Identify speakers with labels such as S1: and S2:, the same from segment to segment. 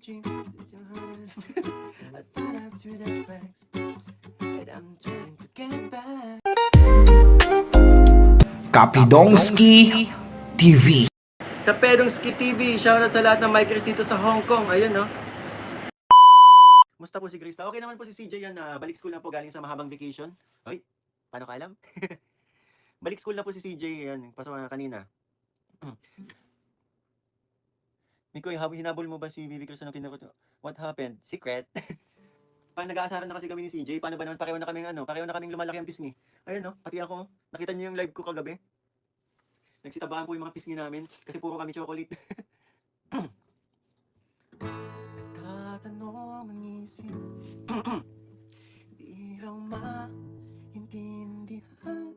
S1: dream. I thought I'd do that fast, but I'm trying to get back.
S2: Kapidongski TV.
S1: Kapedongski TV, shoutout sa lahat ng micros dito sa Hong Kong. Ayun, no? Musta po si Krista? Okay naman po si CJ yan. Balik school na po galing sa mahabang vacation. Hoy, paano ka alam? Balik school na po si CJ yan. Pasok na kanina. Mikoy, hinabol mo ba si Bibi Chris? Ano kinakot? What happened? Secret? Pag nag-aasaran na kasi kami ni CJ, paano ba naman pareho na kaming lumalaki ang pisngi. Ayun, no? Pati ako, nakita niyo yung live ko kagabi? Nagsitabahan po yung mga pisngi namin kasi puro kami chocolate. Nagtatanong ang isip, di raw maintindihan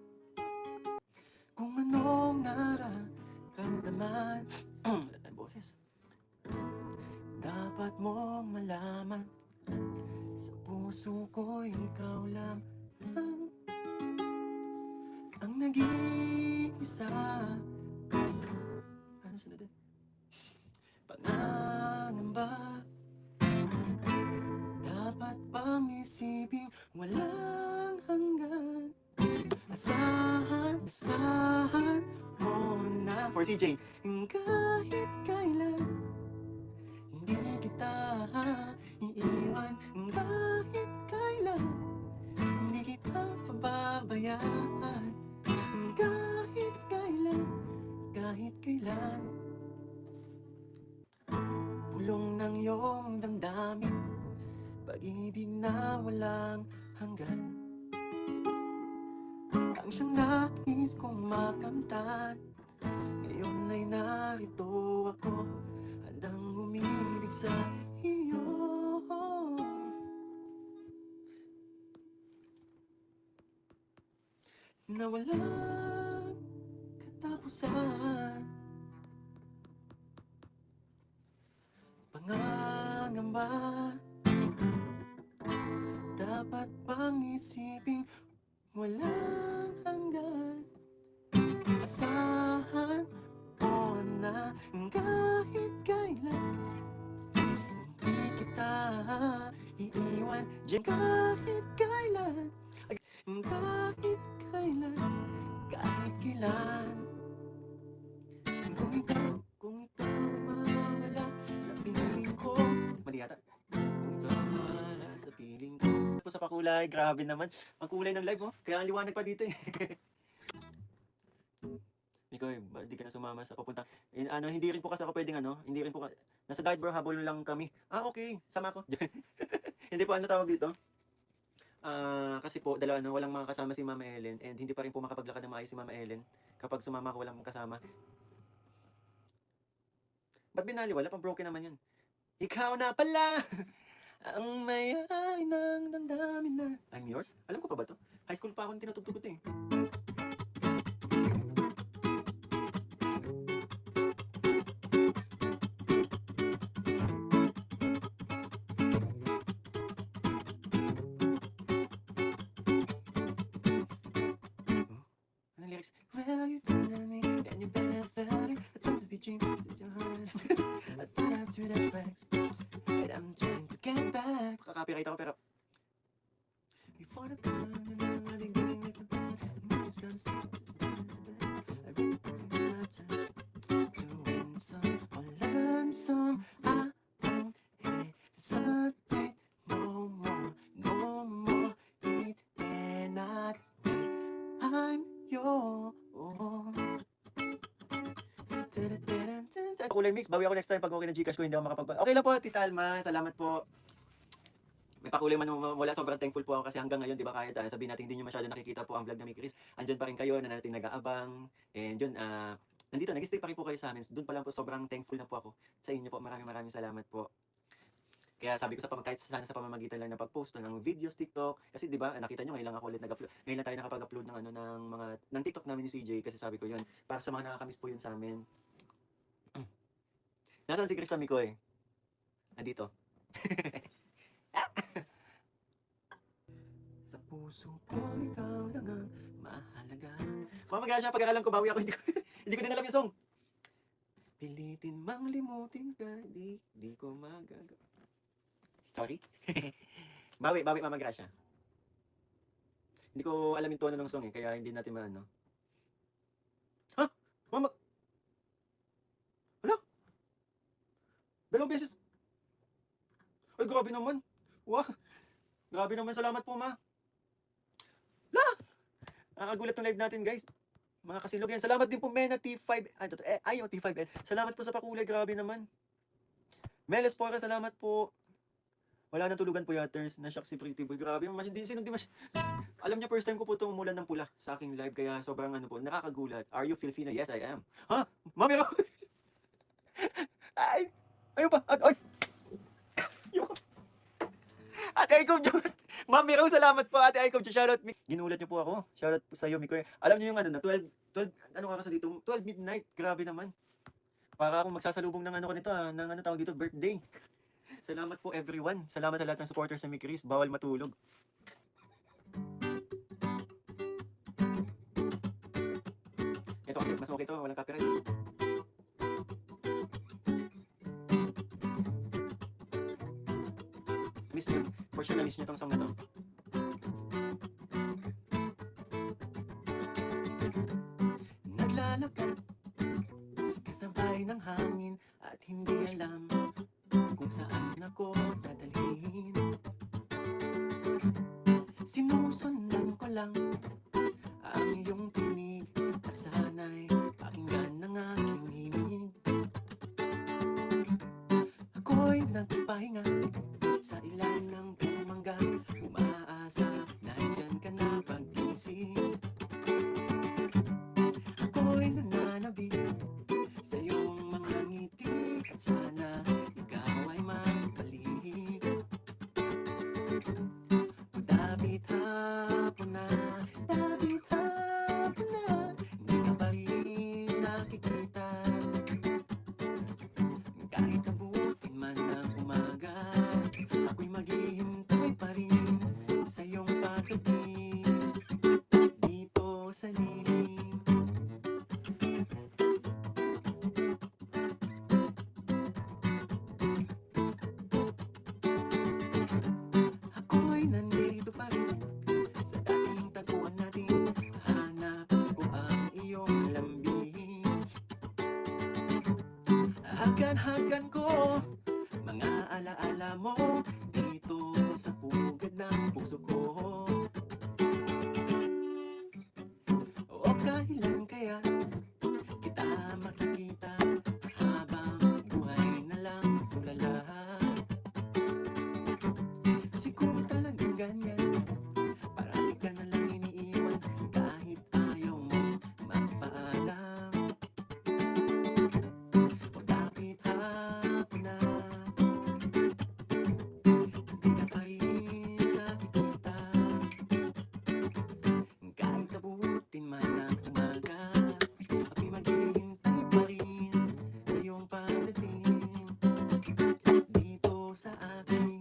S1: kung anong nararamdaman. Wala tayong boses. Dapat mong malaman, sa puso ko ikaw lang ang nag-iisa. Ano sunod din? Pangangamba, dapat bang isipin walang hanggan. Asahan mo na for CJ, kahit kailan hindi kita iiwan, kahit kailan hindi kita pababayaan, kahit kailan bulong ng iyong damdamin, pag-ibig na walang hanggan, ang siyang nais kong makamtan. Ngayon ay narito ako, handang umibig sa iyo. Na walang katapusan, pangangamba, dapat bang isipin walang hanggan. Asahan mo na kahit kailan hindi kita iiwan dyan, kahit kailan, kahit kailan. Kung ikaw mawala sa piling ko, mali yata. Kung ikaw mawala sa piling ko. Po sa pakulay, grabe naman. Ang kulay ng live, oh. Kaya ang liwanag pa dito, eh. Mikoy, hindi ka na sumama sa papunta. Hindi rin po kasi ako pwedeng hindi rin po nasa diet bro, habol lang kami. Okay, sama ko. Hindi po tawag dito. Kasi po, walang mga kasama si Mama Ellen and hindi pa rin po makapaglakad ng maayos si Mama Ellen kapag sumama ko walang kasama. Ba't binaliwala? Pang broken naman yan. Ikaw na pala ang may-ari ng damdamin na I'm yours? Alam ko pa ba to? High school pa ako tinutugtog ko eh. Anong lyrics? Well, you told me and you better felt it. I tried to be dreaming since your heart. I thought I'd do that fast, but I'm trying to get back. Kaka-copyright ako pero before the time, I've been getting like the bad. It's gonna stop. I really think my time to win some or learn some. I won't hesitate no more. It cannot wait. I'm yours. Kulay mix, bawi ako next time pag okay na Gcash ko, hindi ako makapag... Okay lang po, Tita Alma, salamat po. May pakulay man wala, sobrang thankful po ako kasi hanggang ngayon, di ba, kahit sabihin natin hindi nyo masyado nakikita po ang vlog na Chris, andyan pa rin kayo, na natin nag-aabang, and yun, nandito, nag-stay pa rin po kayo sa amin, doon pa lang po, sobrang thankful na po ako sa inyo po, maraming salamat po. Kaya sabi ko kahit sana sa pamamagitan lang ng pag-post ng videos, TikTok, kasi di ba, nakita nyo ngayon lang ako ulit nag-upload, ngayon lang tayo nakapag-upload ng ng TikTok namin ni CJ, kasi sabi ko yun, para sa mga nakakamiss po yun sa amin. Nasaan si Chris Mikoy? Nandito. Sa puso ko, ikaw lang ang mahalaga. Kung mag-aasya, pag-aralan ko, bawi ako, hindi ko din alam yung song. Pilitin mang limutin ka, di ko magagawa. Sorry. Bawi Mama Gracia. Hindi ko alam yung tono ng song eh, kaya hindi natin maano. Ha? Mama, hala? Dalawang beses. Ay, grabe naman. Wow. Grabe naman, salamat po, ma. La! Nakakagulat ng live natin, guys. Mga kasilog yan. Salamat din po, Mena T5. Ayaw, T5N. Salamat po sa pakulay. Grabe naman. Meles Pora, salamat po. Wala nang tulugan po yaters. Nashock si Pretty Boy. Grabe. Alam niyo, first time ko po itong umulan ng pula sa aking live. Kaya sobrang ano po, nakakagulat. Are you Filipino? Yes, I am. Ha? Mami Ro! Ay! Ayun pa! Ay! Ate Aikob, Mami Ro, salamat po. Ate Aikob, shoutout. Ginulat niyo po ako. Shoutout po sa iyo, Mikoy. Alam niyo yung ano na, 12, ano oras na dito? 12 midnight. Grabe naman. Para akong magsasalubong ng ano ko nito, ng ano tawag dito, birthday. Salamat po everyone. Salamat sa lahat ng supporters sa Mikris. Bawal matulog. Ito kasi, mas okay to. Walang copyright. Miss nyo. For sure na miss nyo tong song na to. Naglalakad kasabay ng hangin at hindi alam kung saan ako dadalhin. Sinusundan ko lang ang iyong tinig at sana'y pakinggan ng aking himig. Ako'y nagpapahinga sa ilan ng pumangga, umaasa nandyan ka na pag-isip. Ako'y nananabik sa iyong mga ngiti at sana ikaw ay magbalik. Dapit hapon na, hindi ka pa rin nakikita. Kahit abutin man ng umaga, ako'y maghihintay pa rin sa iyong pagdating dito sa lilim. Ako'y nandito pa rin sa dating tagpuan natin. Hanap ko ang iyong lambing. Hagan-hagan ko mga alaala mo dito sa pugad ng puso ko. O kailan kaya kita makikita habang buhay na lang tulala. Siguro talagang ganyan, parang ka na lang iniiwan kahit ayaw mo magpaalam. O dapit hapon na, hindi ka pa rin nakikita. Kahit abutin man ang umaga, ako'y maghihintay pa rin sa iyong pagdating dito sa akin.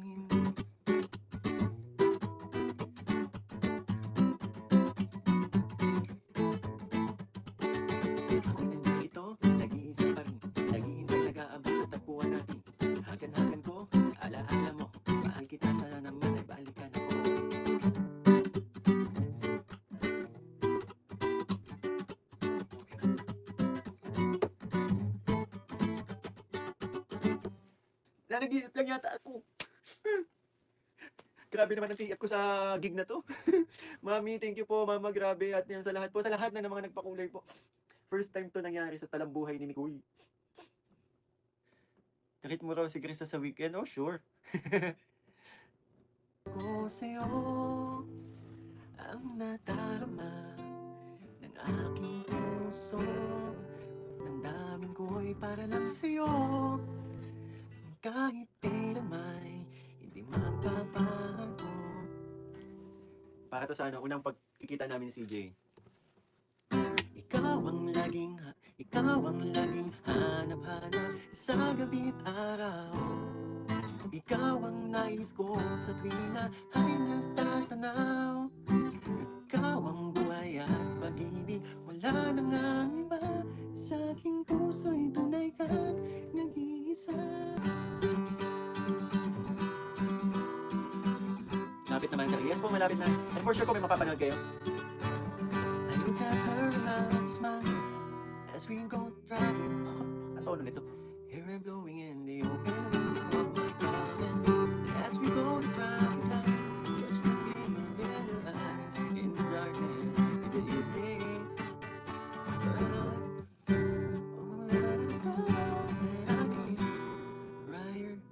S1: Ako'y nandito, nag-iisa pa rin, naghihintay, nag-aabang sa tagpuan natin. Hagan-hagan ko, alaala mo, mahal kita, sana naman ay balikan ako. Nanaginip lang yata ako. Grabe naman ang tiyak ko sa gig na to. Mami, thank you po, Mama, grabe. At yan sa lahat po, sa lahat na mga nagpakulay po. First time to nangyari sa talambuhay ni Mikoy. Nakit mo raw si Krista sa weekend? Oh, sure. Ko sa'yo ang nadarama ng aking puso. Damdamin ko'y para lang sa'yo. Kahit kailan may hindi magbabago. Para to sa ano, unang pagkikita namin ni CJ. Ikaw ang laging hanap-hanap sa gabi't araw. Ikaw ang nais ko sa tuwing na ay nagtatanaw. Ikaw ang buhay at pag-ibig, wala nang ang iba. Sa aking puso'y tunay kang nag-iisa. Malapit naman sir. Yes po, malapit na. And for sure po may mapapanood kayo. I look at her and smile as we go driving. Ang tono nito. Hair and blowing in the open window of my car. As we go to traffic lights, just the glimmer in your eyes. In the darkness, in the evening.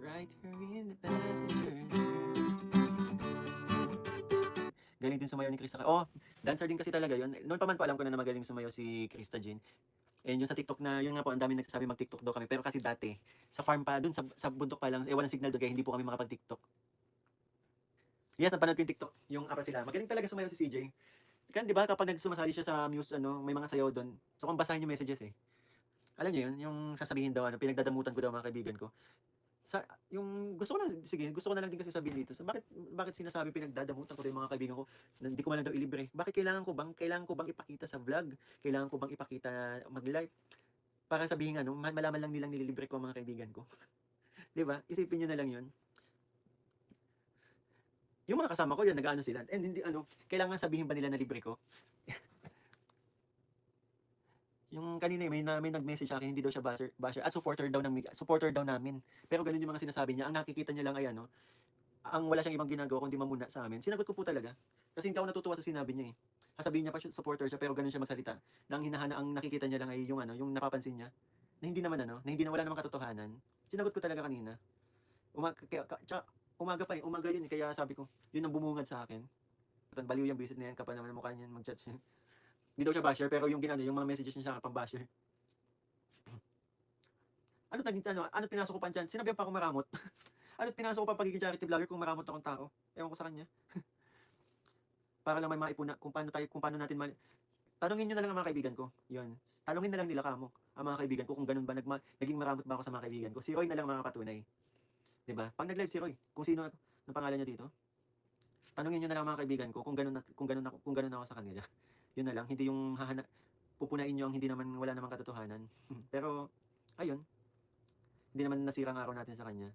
S1: Right here in the passenger seat. Galing din sumayaw ni Krista. Oh, dancer din kasi talaga yun. Noon pa man po alam ko na magaling sumayaw si Krista Jean. And yung sa TikTok na, yun nga po, ang dami nagsasabi mag-TikTok daw kami. Pero kasi dati, sa farm pa, dun sa bundok pa lang, walang signal doon, kaya hindi po kami makapag-TikTok. Yes, napanood ko yung TikTok, yung apat sila. Magaling talaga sumayaw si CJ. Kan, di ba, kapag nagsumasali siya sa Muse, may mga sayaw doon. So, kung basahin yung messages alam niyo yun, yung sasabihin daw, pinagdadamutan ko daw mga kaibigan ko. Yung gusto ko na lang din kasi sabihin dito. So, bakit sinasabi pinagdadamutan ko daw yung mga kaibigan ko na hindi ko man lang daw ilibre? Bakit kailangan ko bang ipakita sa vlog? Kailangan ko bang ipakita mag-live? Para sabihin malaman lang nilang nililibre ko ang mga kaibigan ko. 'Di ba? Isipin niyo na lang 'yun. Yung mga kasama ko, yun, nag-aano sila. And hindi kailangan sabihin ba nila na libre ko? Yung kanina may nag-message sa akin, hindi daw siya basher at supporter daw namin. Pero ganun yung mga sinasabi niya. Ang nakikita niya lang ay ang wala siyang ibang ginagawa kundi mamuna sa amin. Sinagot ko po talaga. Kasi hindi ako natutuwa sa sinabi niya eh. Sasabihin niya pa supporter siya pero ganun siya magsalita. Na ang nakikita niya lang ay yung napapansin niya. Na hindi naman na hindi na wala namang katotohanan. Sinagot ko talaga kanina. Umaga yun eh. Kaya sabi ko, yun ang bumungad sa akin. Baliw yung visit na yan, kapal naman ang mukha niyan mag-judge. Hindi daw siya basher, pero yung mga messages niya siya pang basher. Ano pinasok ko pa dyan? Sinabihan pa ako maramot. Ano pinasok ko pa pagiging charity vlogger kung maramot akong tao? Ewan ko sa kanya. Para lang may maipuna kung paano natin tanungin niyo na lang ang mga kaibigan ko. 'Yun. Tanungin na lang nila kamo, ang mga kaibigan ko kung ganun ba naging maramot ba ako sa mga kaibigan ko. Si Roy na lang makakapatunay. 'Di ba? Pag nag-live si Roy, kung sino ang pangalan niya dito, tanungin niyo na lang mga kaibigan ko kung ganun ako sa kanila. 'Yun na lang, hindi yung pupunain niyo ang hindi naman wala namang katotohanan. Pero ayun, hindi naman nasira ang araw natin sa kanya.